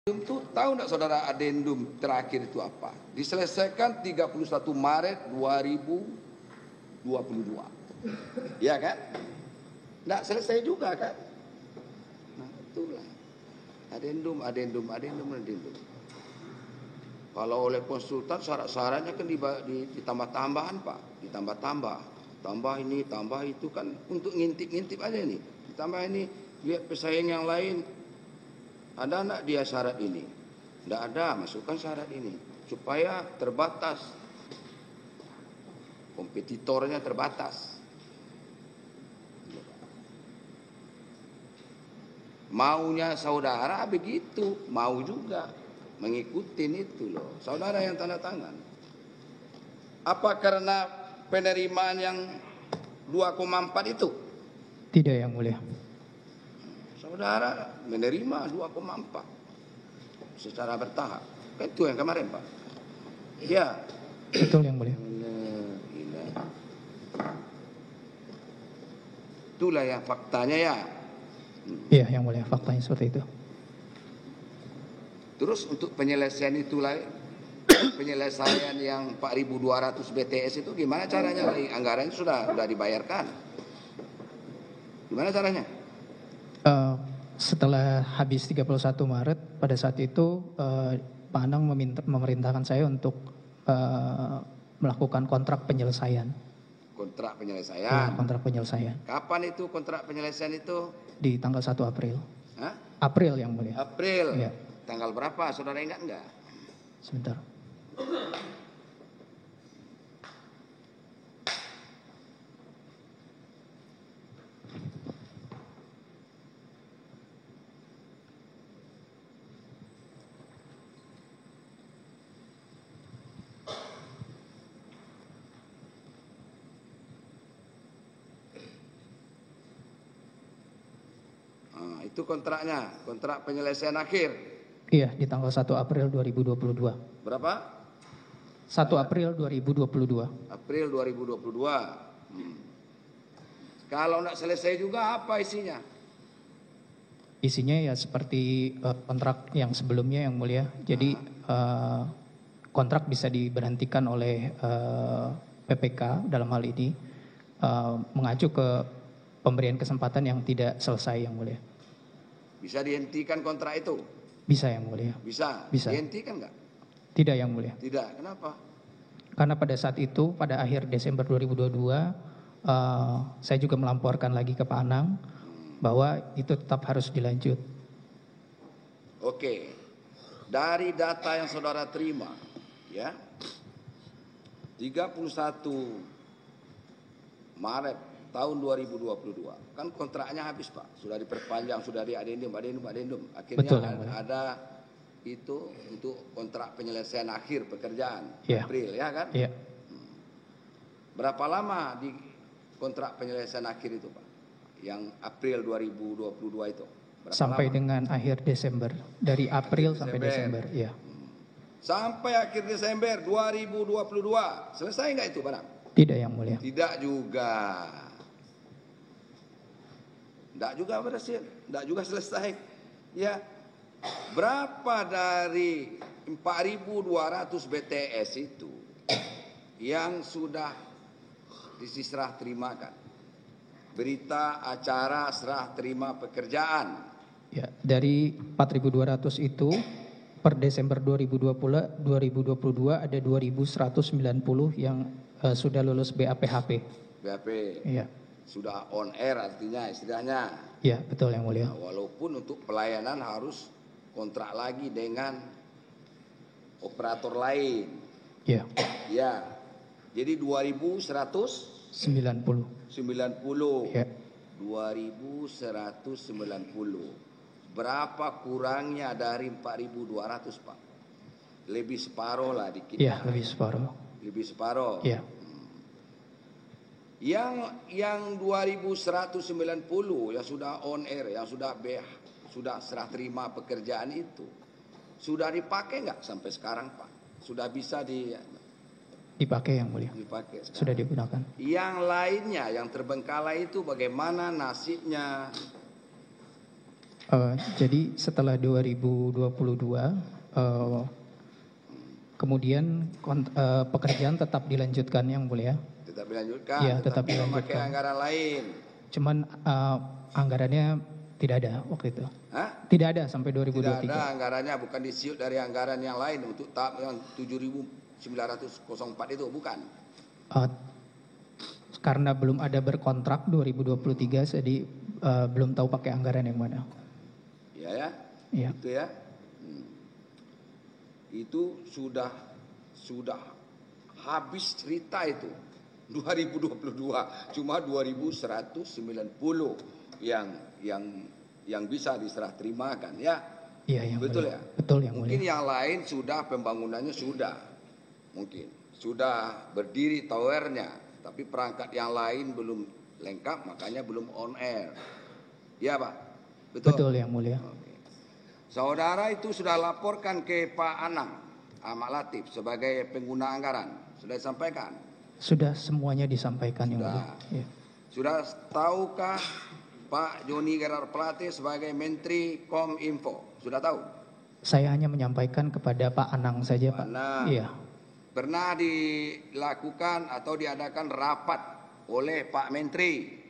Itu tahu enggak saudara adendum terakhir itu apa? Diselesaikan 31 Maret 2022. Ya kan? Enggak selesai juga kan? Nah, itulah. Adendum. Kalau oleh konsultan syarat-syaratnya kan ditambah-tambahan Pak. Ditambah-tambah. Tambah ini, tambah itu kan untuk ngintip-ngintip aja nih. Ditambah ini, lihat pesaing yang lain. Ada enggak dia syarat ini? Enggak ada, masukkan syarat ini. Supaya terbatas. Kompetitornya terbatas. Maunya saudara begitu, mau juga mengikutin itu loh. Saudara yang tanda tangan. Apa karena penerimaan yang 2,4 itu? Tidak yang mulia. Saudara menerima 2,4 secara bertahap. Kan itu yang kemarin Pak. Ya. Betul yang mulia. Itulah yang faktanya ya. Iya yang mulia, faktanya seperti itu. Terus untuk penyelesaian itulah, penyelesaian yang 4.200 BTS itu gimana caranya? Anggarannya sudah dibayarkan. Gimana caranya? Setelah habis 31 Maret, pada saat itu Pak Anang memerintahkan saya untuk melakukan kontrak penyelesaian. Kontrak penyelesaian? Ya, kontrak penyelesaian. Kapan itu kontrak penyelesaian itu? Di tanggal 1 April. Hah? April yang mulia. April? Ya. Tanggal berapa? Saudara ingat enggak? Sebentar. Itu kontraknya, kontrak penyelesaian akhir. Iya, di tanggal 1 April 2022. Berapa? 1 April 2022. April 2022. Kalau enggak selesai juga apa isinya? Isinya ya seperti kontrak yang sebelumnya yang mulia. Jadi kontrak bisa diberhentikan oleh PPK dalam hal ini mengacu ke pemberian kesempatan yang tidak selesai yang mulia. Bisa dihentikan kontrak itu? Bisa yang mulia. Bisa? Bisa. Dihentikan enggak? Tidak yang mulia. Tidak, kenapa? Karena pada saat itu, pada akhir Desember 2022, saya juga melamporkan lagi ke Pak Anang bahwa itu tetap harus dilanjut. Oke, dari data yang saudara terima, ya, 31 Maret tahun 2022, kan kontraknya habis Pak, sudah diperpanjang, sudah di adendum. Akhirnya Betul, ada itu untuk kontrak penyelesaian akhir pekerjaan, ya. April, ya kan? Ya. Berapa lama di kontrak penyelesaian akhir itu Pak? Yang April 2022 itu? Berapa sampai lama? dengan akhir Desember, dari April sampai Desember, ya. Sampai akhir Desember 2022, selesai nggak itu Pak? Tidak yang mulia. Tidak juga. Tidak juga berhasil, tidak juga selesai. Ya, berapa dari 4.200 BTS itu yang sudah diserah terimakan? Berita acara serah terima pekerjaan. Ya, dari 4.200 itu per Desember 2022 ada 2.190 yang sudah lulus BAPHP. BAP. Iya. Sudah on air artinya istilahnya. Ya, betul yang mulia. Nah, walaupun untuk pelayanan harus kontrak lagi dengan operator lain. Ya. Ya. Jadi 2.190. 90. Ya. 2.190. Berapa kurangnya dari 4.200 Pak? Lebih separuh lah dikit. Ya, lebih separuh. Lebih separuh. Ya. Yang 2.190 yang sudah on air, yang sudah serah terima pekerjaan itu, sudah dipakai nggak sampai sekarang Pak? Sudah bisa dipakai yang mulia. Dipakai sekarang. Sudah digunakan. Yang lainnya yang terbengkalai itu bagaimana nasibnya? Jadi setelah 2022, kemudian pekerjaan tetap dilanjutkan Yang Mulia. Tetap dilanjutkan, Iya, tetap tetapi memakai dilanjutkan. anggaran lain. Cuman anggarannya tidak ada waktu itu. Hah? Tidak ada sampai Tidak 2023. ada anggarannya, bukan disiut dari anggaran yang lain untuk tahap yang 7.904 itu, bukan. Karena belum ada berkontrak 2023, jadi belum tahu pakai anggaran yang mana. Iya ya? Iya. Itu ya. Itu sudah habis cerita itu. 2022 cuma 2.190 yang bisa diserah terimakan ya. Iya, Yang Betul Mulia. ya? Betul, Yang Mungkin Mulia. yang lain sudah pembangunannya sudah. Mungkin sudah berdiri towernya, tapi perangkat yang lain belum lengkap, makanya belum on air. Ya, Pak? Betul. Betul, Yang Mulia. Oke. Saudara itu sudah laporkan ke Pak Anang Ahmad Latif sebagai pengguna anggaran. Sudah disampaikan? Sudah semuanya disampaikan Yang Mulia. Sudah. Iya. Sudah tahukah Pak Joni Gerard Plate sebagai Menteri Kominfo? Sudah tahu? Saya hanya menyampaikan kepada Pak Anang saja, Pak. Anang. Iya. Pernah dilakukan atau diadakan rapat oleh Pak Menteri,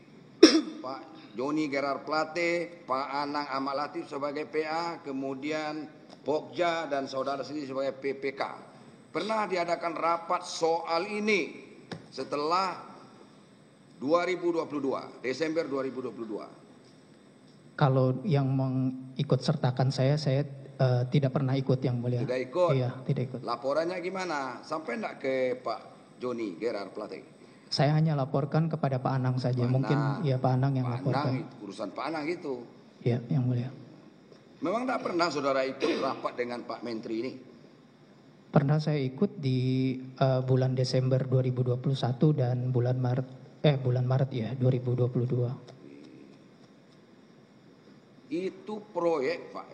Pak Joni Gerard Plate, Pak Anang Ahmad Latif sebagai PA, kemudian Pokja dan saudara sendiri sebagai PPK. Pernah diadakan rapat soal ini setelah 2022, Desember 2022. Kalau yang mengikut sertakan saya tidak pernah ikut Yang Mulia. Tidak ikut? Iya, tidak ikut. Laporannya gimana? Sampai enggak ke Pak Joni Gerard Plate? Saya hanya laporkan kepada Pak Anang saja. Pak Mungkin Anang. ya Pak Anang yang Pak laporkan. Anang, urusan Pak Anang itu. Iya, Yang Mulia. Memang tidak pernah saudara ikut rapat dengan Pak Menteri ini? Pernah saya ikut di bulan Desember 2021 dan bulan Maret ya 2022. Itu proyek Pak.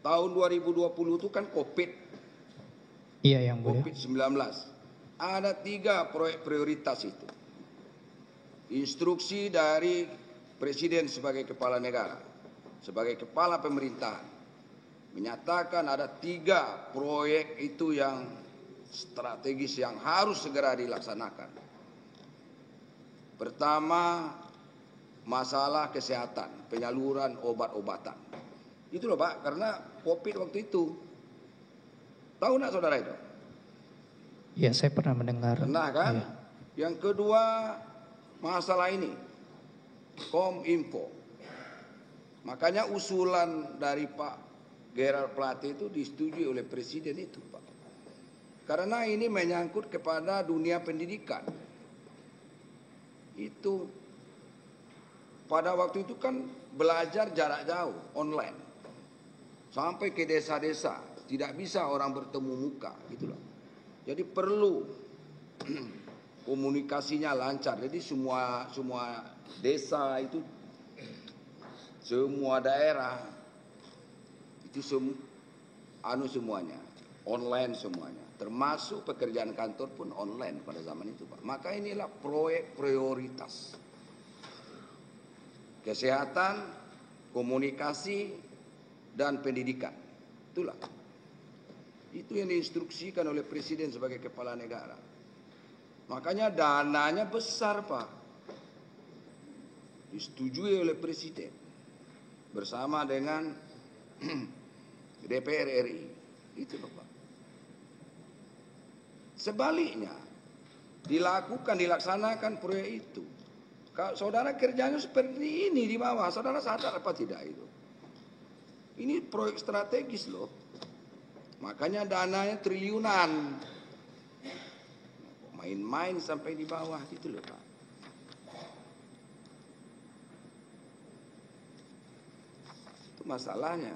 Tahun 2020 itu kan COVID. Iya, Yang Mulia. COVID-19. Ada 3 proyek prioritas itu. Instruksi dari Presiden sebagai kepala negara, sebagai kepala pemerintahan, menyatakan ada 3 proyek itu yang strategis yang harus segera dilaksanakan. Pertama, masalah kesehatan, penyaluran obat-obatan. Itu loh Pak, karena COVID waktu itu. Tahu enggak saudara itu? Ya, saya pernah mendengar. Pernah kan? Iya. Yang kedua, masalah ini, Kominfo. Makanya usulan dari Pak Gerard Plate itu disetujui oleh Presiden itu Pak. Karena ini menyangkut kepada dunia pendidikan. Itu pada waktu itu kan belajar jarak jauh, online. Sampai ke desa-desa, tidak bisa orang bertemu muka, gitu loh. Jadi perlu komunikasinya lancar. Jadi semua desa itu, semua daerah itu semuanya online semuanya. Termasuk pekerjaan kantor pun online pada zaman itu Pak. Maka inilah proyek prioritas. Kesehatan, komunikasi, dan pendidikan. Itulah. Itu yang diinstruksikan oleh Presiden sebagai kepala negara. Makanya dananya besar Pak. Disetujui oleh Presiden. Bersama dengan DPR RI. Itu loh Pak. Sebaliknya, dilaksanakan proyek itu. Kalau saudara kerjanya seperti ini di bawah, saudara sadar apa tidak itu? Ini proyek strategis loh. Makanya dananya triliunan. Main-main sampai di bawah gitu loh Pak. Itu masalahnya.